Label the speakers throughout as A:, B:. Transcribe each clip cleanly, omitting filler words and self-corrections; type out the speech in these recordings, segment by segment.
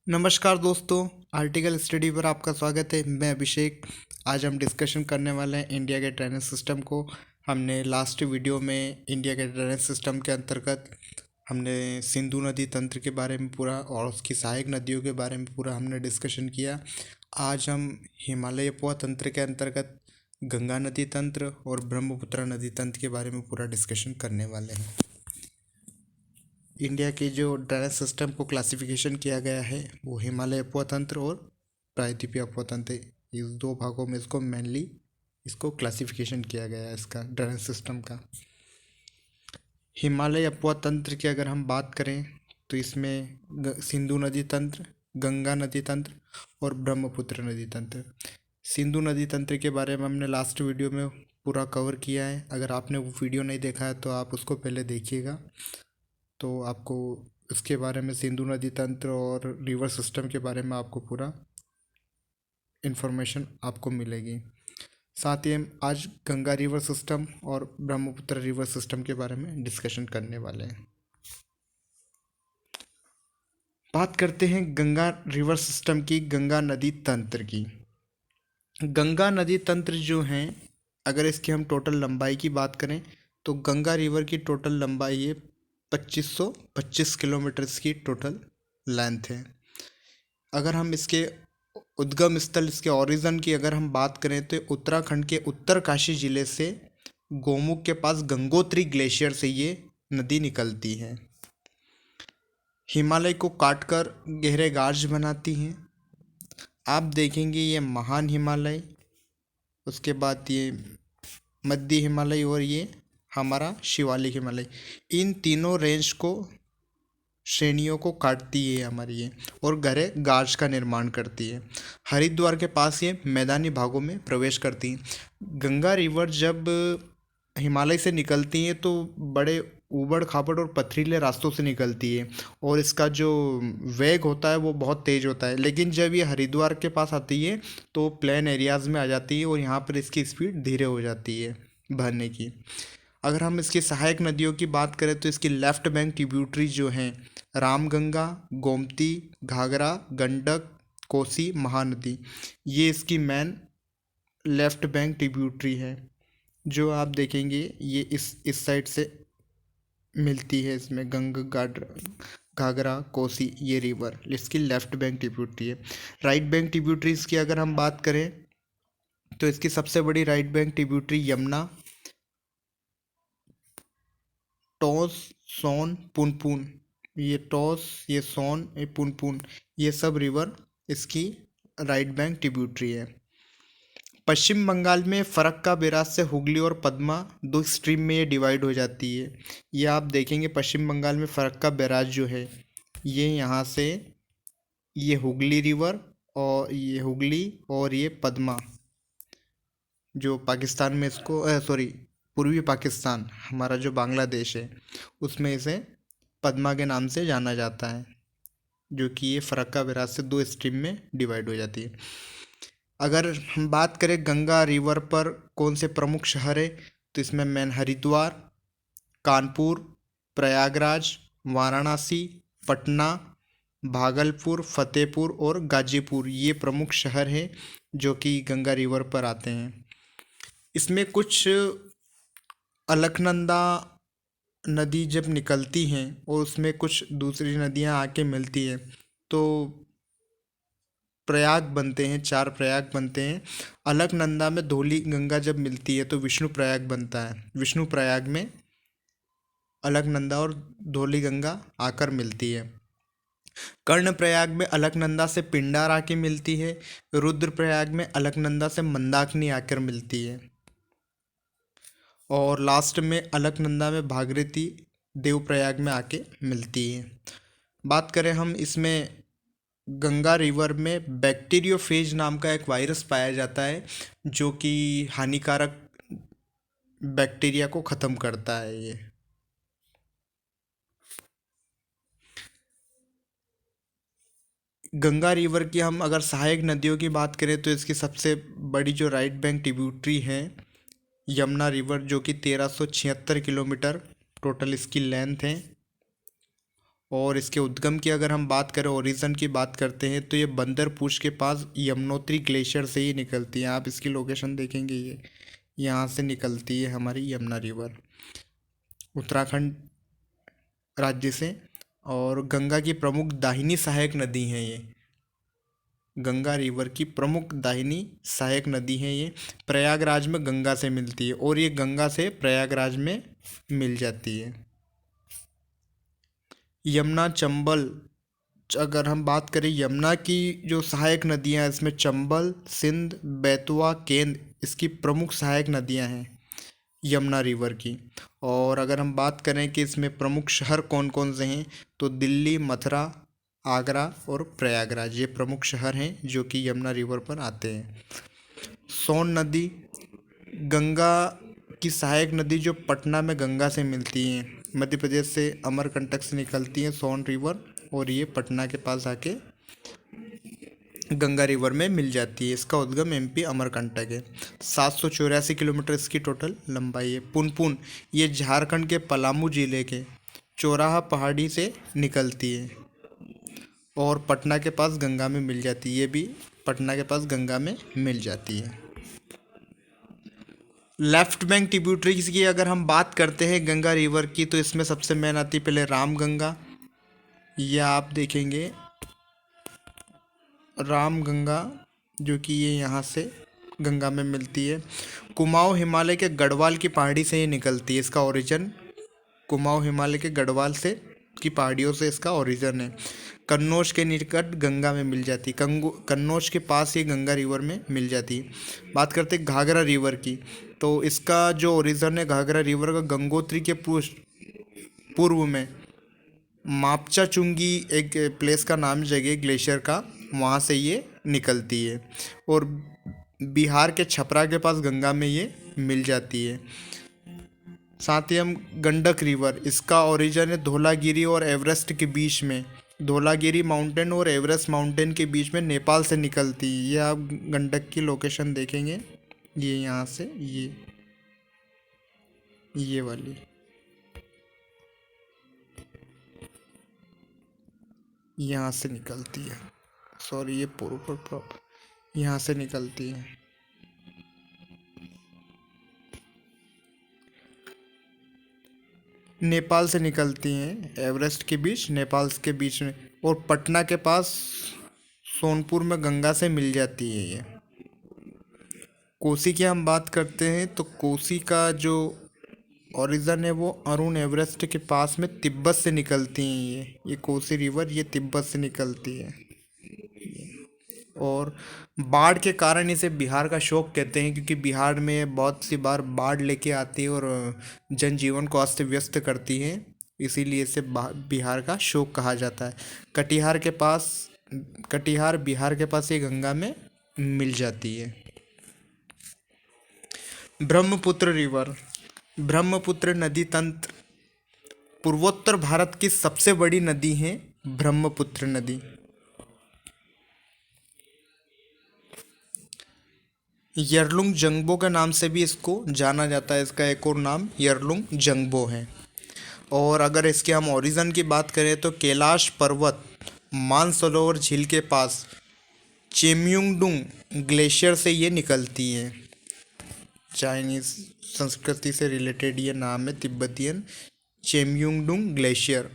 A: नमस्कार दोस्तों, article study पर आपका स्वागत है। मैं अभिषेक। आज हम डिस्कशन करने वाले हैं इंडिया के ड्रेनेज सिस्टम को। हमने लास्ट वीडियो में इंडिया के ड्रेनेज सिस्टम के अंतर्गत हमने सिंधु नदी तंत्र के बारे में पूरा और उसकी सहायक नदियों के बारे में पूरा हमने डिस्कशन किया। आज हम हिमालय उपवा तंत्र के अंतर्गत गंगा नदी तंत्र और ब्रह्मपुत्र नदी तंत्र के बारे में पूरा डिस्कशन करने वाले हैं। इंडिया के जो ड्रेनेज सिस्टम को क्लासिफिकेशन किया गया है वो हिमालय उपवा तंत्र और प्रायद्वीपीय उपवा तंत्र, इस दो भागों में इसको मेनली इसको क्लासिफिकेशन किया गया है इसका ड्रेनेज सिस्टम का। हिमालय उपवा तंत्र की अगर हम बात करें तो इसमें सिंधु नदी तंत्र, गंगा नदी तंत्र और ब्रह्मपुत्र नदी तंत्र। सिंधु नदी तंत्र के बारे में हमने लास्ट वीडियो में पूरा कवर किया है। अगर आपने वो वीडियो नहीं देखा है तो आप उसको पहले देखिएगा, तो आपको इसके बारे में सिंधु नदी तंत्र और रिवर सिस्टम के बारे में आपको पूरा इन्फॉर्मेशन आपको मिलेगी। साथ ही हम आज गंगा रिवर सिस्टम और ब्रह्मपुत्र रिवर सिस्टम के बारे में डिस्कशन करने वाले हैं। बात करते हैं गंगा रिवर सिस्टम की, गंगा नदी तंत्र की। गंगा नदी तंत्र जो हैं, अगर इसकी हम टोटल लंबाई की बात करें तो गंगा रिवर की टोटल लंबाई है 2525 किलोमीटर की टोटल लेंथ है। अगर हम इसके उद्गम स्थल, इसके ओरिजिन की अगर हम बात करें तो उत्तराखंड के उत्तरकाशी जिले से गोमुख के पास गंगोत्री ग्लेशियर से ये नदी निकलती है। हिमालय को काटकर गहरे गार्ज बनाती हैं। आप देखेंगे ये महान हिमालय, उसके बाद ये मध्य हिमालय और ये हमारा शिवालिक हिमालय, इन तीनों रेंज को श्रेणियों को काटती है हमारी ये, और गहरे गार्ज का निर्माण करती है। हरिद्वार के पास ये मैदानी भागों में प्रवेश करती हैं। गंगा रिवर जब हिमालय से निकलती हैं तो बड़े ऊबड़ खाबड़ और पथरीले रास्तों से निकलती है और इसका जो वेग होता है वो बहुत तेज़ होता है। लेकिन जब ये हरिद्वार के पास आती है तो प्लेन एरियाज़ में आ जाती है और यहाँ पर इसकी स्पीड धीरे हो जाती है बहने की। अगर हम इसकी सहायक नदियों की बात करें तो इसकी लेफ्ट बैंक ट्रिब्यूटरी जो हैं रामगंगा, गोमती, घाघरा, गंडक, कोसी, महानदी, ये इसकी मेन लेफ्ट बैंक ट्रिब्यूटरी है जो आप देखेंगे ये इस साइड से मिलती है। इसमें गंगा, घाघरा, कोसी, ये रिवर इसकी लेफ्ट बैंक ट्रिब्यूटरी है। राइट बैंक ट्रिब्यूटरीज की अगर हम बात करें तो इसकी सबसे बड़ी right bank tributary Yamuna, Tons, Son, Punpun, ये टॉस, ये सोन, ये पुनपुन, ये सब रिवर इसकी राइट बैंक ट्रिब्यूटरी है। पश्चिम बंगाल में फरक्का बैराज से हुगली और पद्मा दो स्ट्रीम में ये डिवाइड हो जाती है। ये आप देखेंगे पश्चिम बंगाल में फरक्का बैराज जो है ये यहाँ से ये हुगली रिवर और ये हुगली और ये पद्मा जो पाकिस्तान में इसको पूर्वी पाकिस्तान हमारा जो बांग्लादेश है उसमें इसे पद्मा के नाम से जाना जाता है, जो कि ये फरक्का बैराज से दो स्ट्रीम में डिवाइड हो जाती है। अगर हम बात करें गंगा रिवर पर कौन से प्रमुख शहर है तो इसमें मेन हरिद्वार, कानपुर, प्रयागराज, वाराणसी, पटना, भागलपुर, फतेहपुर और गाजीपुर, ये प्रमुख शहर हैं जो कि गंगा रिवर पर आते हैं। इसमें कुछ अलकनंदा नदी जब निकलती हैं और उसमें कुछ दूसरी नदियां आके मिलती हैं तो प्रयाग बनते हैं, 4 प्रयाग बनते हैं। अलकनंदा में धौली गंगा जब मिलती है तो विष्णु प्रयाग बनता है। विष्णु प्रयाग में अलकनंदा और धौली गंगा आकर मिलती है। कर्ण प्रयाग में अलकनंदा से पिंडार आके मिलती है। रुद्र प्रयाग में अलकनंदा से मंदाकिनी आकर मिलती है और लास्ट में अलकनंदा में भागीरथी देवप्रयाग में आके मिलती है। बात करें हम इसमें गंगा रिवर में बैक्टीरियोफेज नाम का एक वायरस पाया जाता है जो कि हानिकारक बैक्टीरिया को ख़त्म करता है। ये गंगा रिवर की हम अगर सहायक नदियों की बात करें तो इसकी सबसे बड़ी जो राइट बैंक ट्रिब्यूटरी है यमुना रिवर, जो कि 1376 किलोमीटर टोटल इसकी लेंथ है और इसके उद्गम की अगर हम बात करें, ओरिजिन की बात करते हैं, तो ये बंदरपूछ के पास यमुनोत्री ग्लेशियर से ही निकलती है। आप इसकी लोकेशन देखेंगे, ये यहाँ से निकलती है हमारी यमुना रिवर, उत्तराखंड राज्य से। और गंगा की प्रमुख दाहिनी सहायक नदी है ये, गंगा रिवर की प्रमुख दाहिनी सहायक नदी है ये। प्रयागराज में गंगा से मिलती है और ये गंगा से प्रयागराज में मिल जाती है। यमुना, चंबल, अगर हम बात करें यमुना की जो सहायक नदियां हैं, इसमें चंबल, सिंध, बेतवा, केंद्र इसकी प्रमुख सहायक नदियां हैं यमुना रिवर की। और अगर हम बात करें कि इसमें प्रमुख शहर कौन कौन से हैं, तो दिल्ली, मथुरा, आगरा और प्रयागराज ये प्रमुख शहर हैं जो कि यमुना रिवर पर आते हैं। सोन नदी, गंगा की सहायक नदी जो पटना में गंगा से मिलती हैं, मध्य प्रदेश से अमरकंटक से निकलती हैं सोन रिवर, और ये पटना के पास आके गंगा रिवर में मिल जाती है। इसका उद्गम एमपी अमरकंटक है। 784 किलोमीटर इसकी टोटल लंबाई है। पुनपुन, ये झारखंड के पलामू जिले के चौराहा पहाड़ी से निकलती है और पटना के पास गंगा में मिल जाती है। ये भी पटना के पास गंगा में मिल जाती है। लेफ्ट बैंक ट्रिब्यूटरीज की अगर हम बात करते हैं गंगा रिवर की, तो इसमें सबसे मेन आती है पहले रामगंगा, ये आप देखेंगे रामगंगा, जो कि ये यहाँ से गंगा में मिलती है। कुमाऊँ हिमालय के गढ़वाल की पहाड़ी से ये निकलती है, इसका ओरिजिन कुमाऊँ हिमालय के गढ़वाल से की पहाड़ियों से इसका ओरिजिन है। कन्नौज के निकट गंगा में मिल जाती है, कन्नौज के पास ये गंगा रिवर में मिल जाती है। बात करते हैं घाघरा रिवर की, तो इसका जो ओरिजिन है घाघरा रिवर का गंगोत्री के पूर्व में मापचा चुंगी एक प्लेस का नाम, जगह ग्लेशियर का, वहाँ से ये निकलती है और बिहार के छपरा के पास गंगा में ये मिल जाती है। साथ ही हम गंडक रिवर, इसका ओरिजिन है धौलागिरी और एवरेस्ट के बीच में, धौलागिरी माउंटेन और एवरेस्ट माउंटेन के बीच में नेपाल से निकलती है। ये आप गंडक की लोकेशन देखेंगे, ये यहाँ से ये वाली यहाँ से निकलती है, सॉरी ये पूर्व यहाँ से निकलती है। नेपाल से निकलती हैं, एवरेस्ट के बीच, नेपाल के बीच में, और पटना के पास सोनपुर में गंगा से मिल जाती है ये। कोसी की हम बात करते हैं, तो कोसी का जो ओरिजिन है वो अरुण एवरेस्ट के पास में तिब्बत से निकलती हैं ये कोसी रिवर, ये तिब्बत से निकलती है। और बाढ़ के कारण इसे बिहार का शोक कहते हैं, क्योंकि बिहार में बहुत सी बार बाढ़ लेके आती है और जनजीवन को अस्त व्यस्त करती है, इसीलिए इसे बिहार का शोक कहा जाता है। कटिहार बिहार के पास ये गंगा में मिल जाती है। ब्रह्मपुत्र रिवर, ब्रह्मपुत्र नदी तंत्र पूर्वोत्तर भारत की सबसे बड़ी नदी है ब्रह्मपुत्र नदी। यरलुंग जंगबो के नाम से भी इसको जाना जाता है, इसका एक और नाम यरलुंग जंगबो है। और अगर इसके हम ओरिजिन की बात करें, तो कैलाश पर्वत मानसरोवर झील के पास चेम्युंगडुंग ग्लेशियर से ये निकलती है। चाइनीज़ संस्कृति से रिलेटेड ये नाम है, तिब्बतियन चेम्युंगडुंग ग्लेशियर।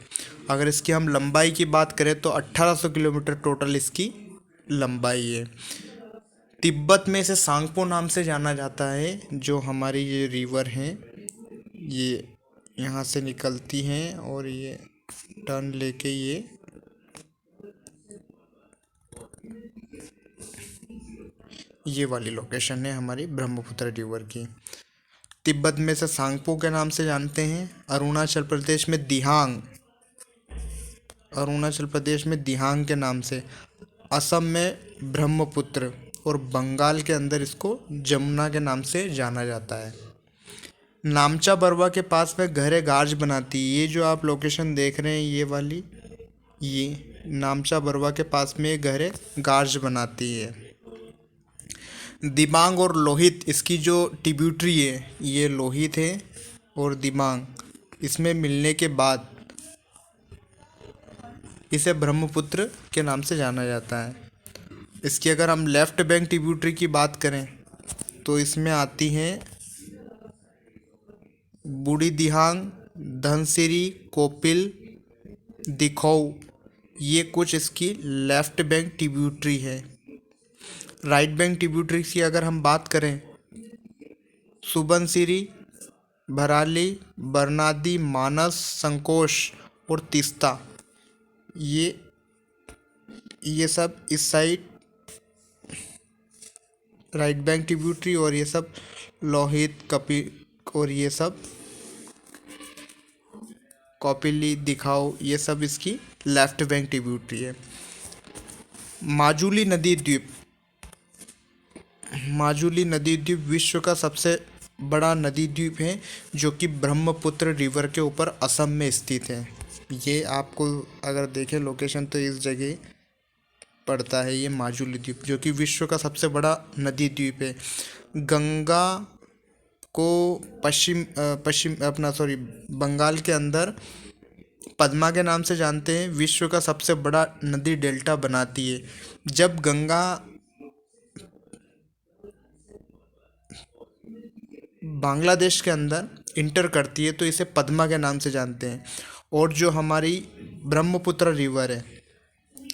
A: अगर इसकी हम लंबाई की बात करें, तो 1800 किलोमीटर टोटल इसकी लंबाई है। तिब्बत में इसे सांगपो नाम से जाना जाता है। जो हमारी ये रिवर हैं, ये यहाँ से निकलती हैं और ये टर्न लेके ये वाली लोकेशन है हमारी ब्रह्मपुत्र रिवर की। तिब्बत में से सांगपो के नाम से जानते हैं। अरुणाचल प्रदेश में दिहांग के नाम से, असम में ब्रह्मपुत्र, और बंगाल के अंदर इसको जमुना के नाम से जाना जाता है। नामचा बरवा के पास में गहरे गार्ज बनाती है। ये जो आप लोकेशन देख रहे हैं, ये वाली, ये नामचा बरवा के पास में गहरे गार्ज बनाती है। दिबांग और लोहित, इसकी जो ट्रिब्यूटरी है, ये लोहित है और दिबांग, इसमें मिलने के बाद इसे ब्रह्मपुत्र के नाम से जाना जाता है। इसकी अगर हम लेफ्ट बैंक ट्रिब्यूटरी की बात करें तो इसमें आती हैं बूढ़ी दिहांग, धनसिरी, कोपिल, दिखौ। ये कुछ इसकी लेफ्ट बैंक ट्रिब्यूटरी है। राइट बैंक ट्रिब्यूटरी की अगर हम बात करें, सुबनसिरी, भराली, बरनादी, मानस, संकोश और तीस्ता, ये सब इस साइड राइट बैंक ट्रिब्यूटरी, और ये सब लोहित, कपि और ये सब कौपिली, दिखाओ, ये सब इसकी लेफ्ट बैंक ट्रिब्यूटरी है। माजुली नदी द्वीप। माजुली नदी द्वीप विश्व का सबसे बड़ा नदी द्वीप है जो कि ब्रह्मपुत्र रिवर के ऊपर असम में स्थित है। ये आपको अगर देखें लोकेशन तो इस जगह पड़ता है ये माजुली द्वीप, जो कि विश्व का सबसे बड़ा नदी द्वीप है। गंगा को बंगाल के अंदर पद्मा के नाम से जानते हैं। विश्व का सबसे बड़ा नदी डेल्टा बनाती है। जब गंगा बांग्लादेश के अंदर इंटर करती है तो इसे पद्मा के नाम से जानते हैं। और जो हमारी ब्रह्मपुत्र रिवर है,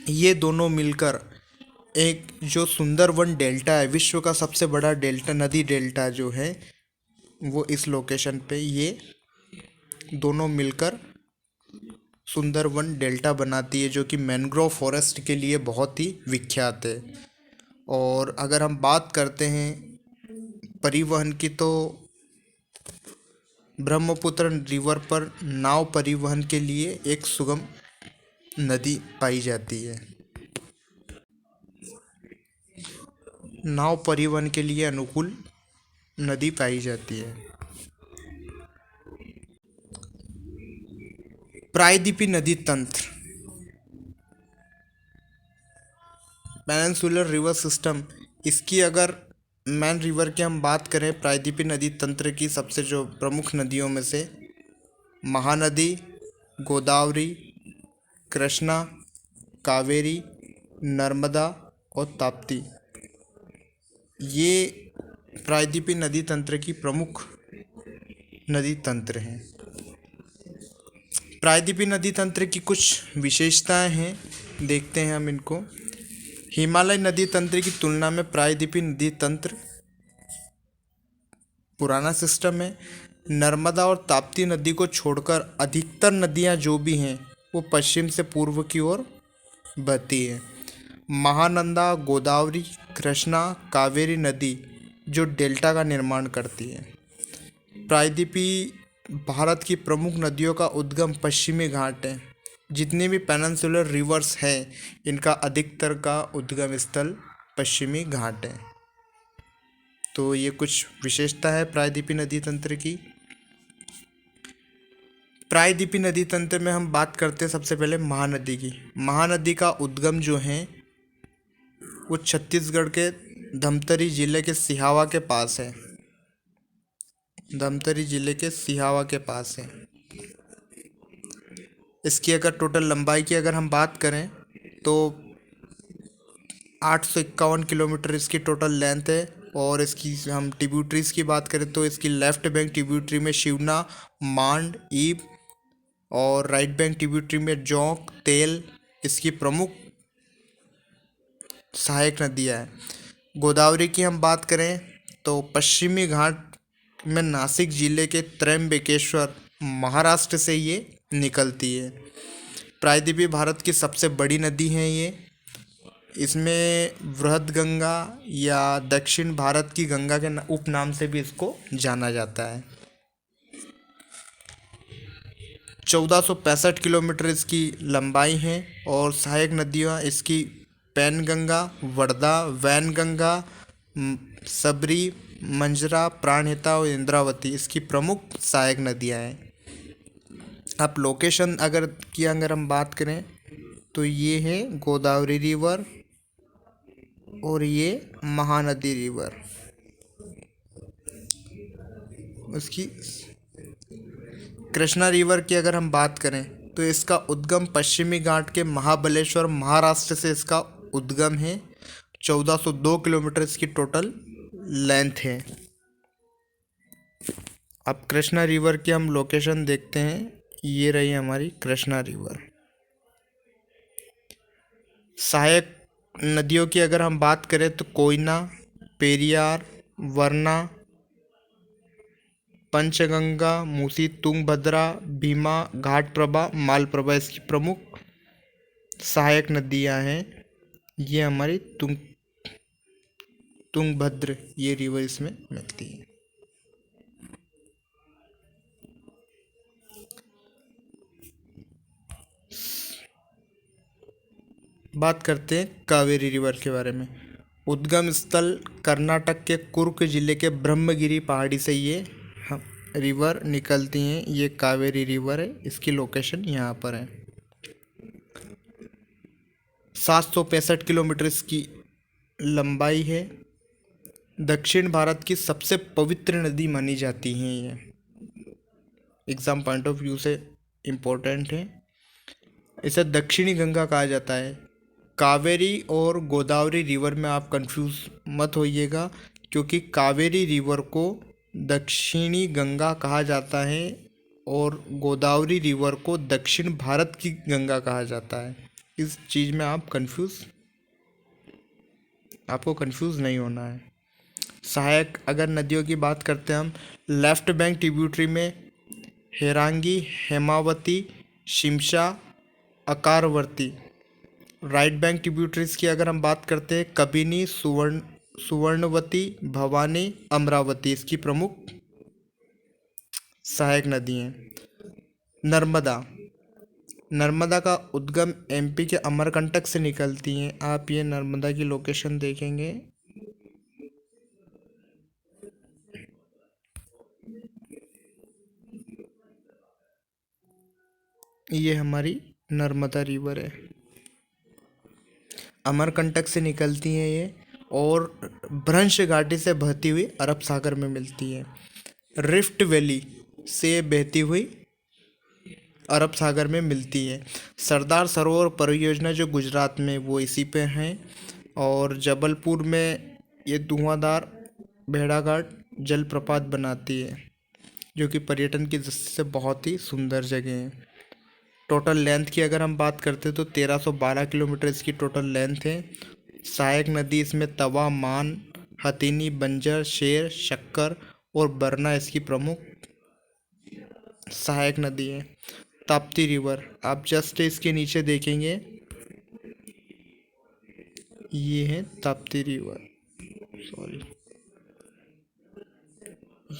A: ये दोनों मिलकर एक जो सुंदरवन डेल्टा है, विश्व का सबसे बड़ा डेल्टा, नदी डेल्टा जो है वो इस लोकेशन पे, ये दोनों मिलकर सुंदरवन डेल्टा बनाती है, जो कि मैंग्रोव फॉरेस्ट के लिए बहुत ही विख्यात है। और अगर हम बात करते हैं परिवहन की, तो ब्रह्मपुत्र रिवर पर नाव परिवहन के लिए एक सुगम नदी पाई जाती है। नाव परिवहन के लिए अनुकूल नदी पाई जाती है। प्रायद्वीपीय नदी तंत्र, पेनिनसुलर रिवर सिस्टम। इसकी अगर मैन रिवर की हम बात करें प्रायद्वीपीय नदी तंत्र की, सबसे जो प्रमुख नदियों में से महानदी, गोदावरी, कृष्णा, कावेरी, नर्मदा और ताप्ती, ये प्रायद्वीपीय नदी तंत्र की प्रमुख नदी तंत्र हैं। प्रायद्वीपीय नदी तंत्र की कुछ विशेषताएं हैं, देखते हैं हम इनको। हिमालय नदी तंत्र की तुलना में प्रायद्वीपीय नदी तंत्र पुराना सिस्टम है। नर्मदा और ताप्ती नदी को छोड़कर अधिकतर नदियां जो भी हैं वो पश्चिम से पूर्व की ओर बहती है। महानंदा, गोदावरी, कृष्णा, कावेरी नदी जो डेल्टा का निर्माण करती है। प्रायद्वीपीय भारत की प्रमुख नदियों का उद्गम पश्चिमी घाट है। जितने भी पेनिनसुलर रिवर्स हैं, इनका अधिकतर का उद्गम स्थल पश्चिमी घाट है। तो ये कुछ विशेषता है प्रायद्वीपीय नदी तंत्र की। प्रायद्वीपीय नदी तंत्र में हम बात करते हैं सबसे पहले महानदी की। महानदी का उद्गम जो है वो छत्तीसगढ़ के धमतरी जिले के सिहावा के पास है। धमतरी जिले के सिहावा के पास है। इसकी अगर टोटल लंबाई की अगर हम बात करें तो 851 किलोमीटर इसकी टोटल लेंथ है। और इसकी हम ट्रिब्यूटरीज की बात करें तो इसकी लेफ्ट बैंक ट्रिब्यूटरी में शिवना, मांड, ईब, और राइट बैंक ट्रिब्यूटरी में जोंक, तेल इसकी प्रमुख सहायक नदियाँ हैं। गोदावरी की हम बात करें तो पश्चिमी घाट में नासिक जिले के त्र्यंबकेश्वर, महाराष्ट्र से ये निकलती है। प्रायद्वीपीय भारत की सबसे बड़ी नदी है ये। इसमें वृहद गंगा या दक्षिण भारत की गंगा के उपनाम से भी इसको जाना जाता है। 1465 किलोमीटर इसकी लंबाई है। और सहायक नदियाँ इसकी पैनगंगा, वर्धा, वैनगंगा, सबरी, मंजरा, प्राणहिता और इंद्रावती इसकी प्रमुख सहायक नदियाँ हैं। अब लोकेशन अगर हम बात करें तो ये है गोदावरी रिवर और ये महानदी रिवर। उसकी कृष्णा रिवर की अगर हम बात करें तो इसका उद्गम पश्चिमी घाट के महाबलेश्वर महाराष्ट्र से इसका उद्गम है। 1402 किलोमीटर इसकी टोटल लेंथ है। अब कृष्णा रिवर की हम लोकेशन देखते हैं। ये रही हमारी कृष्णा रिवर। सहायक नदियों की अगर हम बात करें तो कोयना, पेरियार, वरना, पंचगंगा, मूसी, तुंगभद्रा, भीमा, घाटप्रभा, मालप्रभा इसकी प्रमुख सहायक नदियां हैं। ये हमारी तुंगभद्र ये रिवर इसमें मिलती है। बात करते हैं कावेरी रिवर के बारे में। उद्गम स्थल कर्नाटक के कुर्ग जिले के ब्रह्मगिरी पहाड़ी से ये रिवर निकलती हैं। ये कावेरी रिवर है। इसकी लोकेशन यहाँ पर है। 765 किलोमीटर इसकी लंबाई है। दक्षिण भारत की सबसे पवित्र नदी मानी जाती हैं। ये एग्ज़ाम पॉइंट ऑफ व्यू से इम्पोर्टेंट है। इसे दक्षिणी गंगा कहा जाता है। कावेरी और गोदावरी रिवर में आप कंफ्यूज मत होइएगा, क्योंकि कावेरी रिवर को दक्षिणी गंगा कहा जाता है और गोदावरी रिवर को दक्षिण भारत की गंगा कहा जाता है। इस चीज़ में आपको कंफ्यूज नहीं होना है। सहायक अगर नदियों की बात करते हैं हम, लेफ्ट बैंक ट्रिब्यूटरी में हेरांगी, हेमावती, शिमशा, अकारवर्ती। राइट बैंक ट्रिब्यूटरीज की अगर हम बात करते हैं, कबिनी, सुवर्णवती, भवानी, अमरावती इसकी प्रमुख सहायक नदी हैं। नर्मदा का उद्गम एमपी के अमरकंटक से निकलती हैं। आप ये नर्मदा की लोकेशन देखेंगे। ये हमारी नर्मदा रिवर है, अमरकंटक से निकलती है ये, और भ्रंश घाटी से बहती हुई अरब सागर में मिलती है। रिफ्ट वैली से बहती हुई अरब सागर में मिलती है। सरदार सरोवर परियोजना जो गुजरात में, वो इसी पे हैं। और जबलपुर में ये धुआंधार भेड़ाघाट जलप्रपात बनाती है, जो कि पर्यटन की दृष्टि से बहुत ही सुंदर जगह है। टोटल लेंथ की अगर हम बात करते हैं तो 1312 किलोमीटर इसकी टोटल लेंथ है। सहायक नदी इसमें तवा, मान, हथिनी, बंजर, शेर, शक्कर और बरना इसकी प्रमुख सहायक नदी है। ताप्ती रिवर आप जस्ट इसके नीचे देखेंगे, ये है ताप्ती रिवर, सॉरी,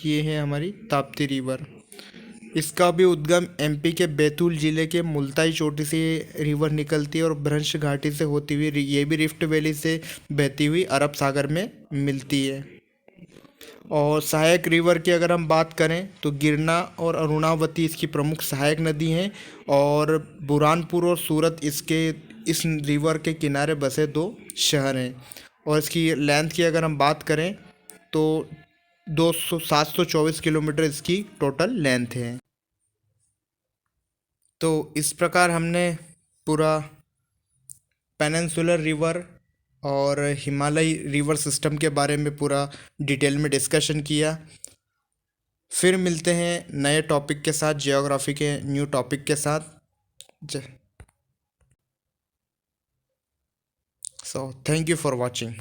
A: ये है हमारी ताप्ती रिवर। इसका भी उद्गम एमपी के बैतूल जिले के मुल्ताई चोटी से रिवर निकलती है और भ्रंश घाटी से होती हुई ये भी रिफ्ट वैली से बहती हुई अरब सागर में मिलती है। और सहायक रिवर की अगर हम बात करें तो गिरना और अरुणावती इसकी प्रमुख सहायक नदी हैं, और बुरहानपुर और सूरत इस रिवर के किनारे बसे दो शहर हैं। और इसकी लेंथ की अगर हम बात करें तो 724 किलोमीटर इसकी टोटल लेंथ है। तो इस प्रकार हमने पूरा पेनिनसुलर रिवर और हिमालय रिवर सिस्टम के बारे में पूरा डिटेल में डिस्कशन किया। फिर मिलते हैं नए टॉपिक के साथ, जियोग्राफी के न्यू टॉपिक के साथ। So thank you for watching.